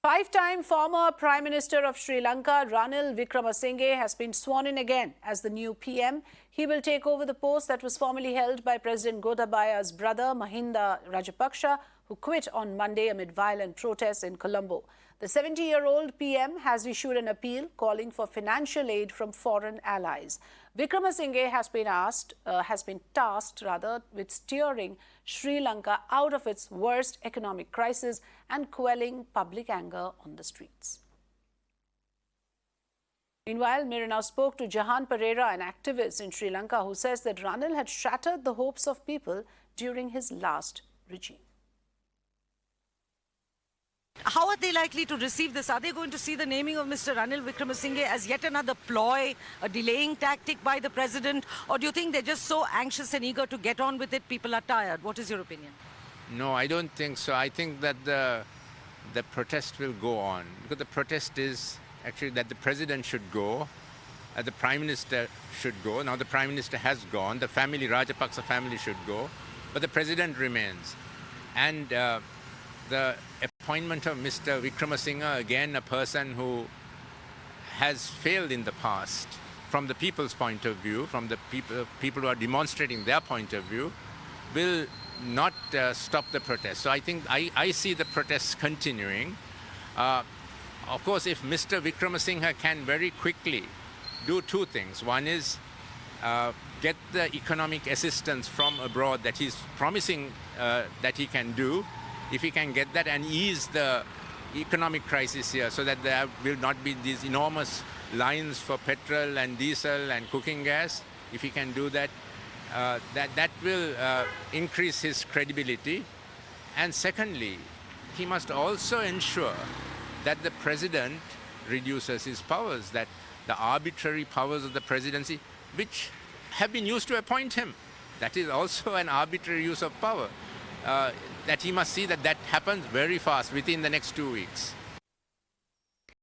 Five-time former Prime Minister of Sri Lanka, Ranil Wickremesinghe, has been sworn in again as the new PM. He will take over the post that was formerly held by President Gotabaya's brother, Mahinda Rajapaksa, who quit on Monday amid violent protests in Colombo. The 70-year-old PM has issued an appeal calling for financial aid from foreign allies. Wickremesinghe has been tasked with steering Sri Lanka out of its worst economic crisis and quelling public anger on the streets. Meanwhile, Mira now spoke to Jehan Parera, an activist in Sri Lanka, who says that Ranil had shattered the hopes of people during his last regime. How are they likely to receive this? Are they going to see the naming of Mr. Ranil Wickremesinghe as yet another ploy, a delaying tactic by the president? Or do you think they're just so anxious and eager to get on with it, people are tired? What is your opinion? No, I don't think so. I think that the protest will go on. Because the protest is actually that the president should go, the prime minister should go. Now the prime minister has gone. The family, Rajapaksa family, should go. But the president remains. And the appointment of Mr. Wickremesinghe, again a person who has failed in the past from the people's point of view, from the people who are demonstrating their point of view, will not stop the protest. So I think I see the protests continuing. Of course, if Mr. Wickremesinghe can very quickly do two things. One is get the economic assistance from abroad that he's promising that he can do. If he can get that and ease the economic crisis here so that there will not be these enormous lines for petrol and diesel and cooking gas, if he can do that, that will increase his credibility. And secondly, he must also ensure that the president reduces his powers, that the arbitrary powers of the presidency, which have been used to appoint him, that is also an arbitrary use of power. That he must see that happens very fast within the next 2 weeks.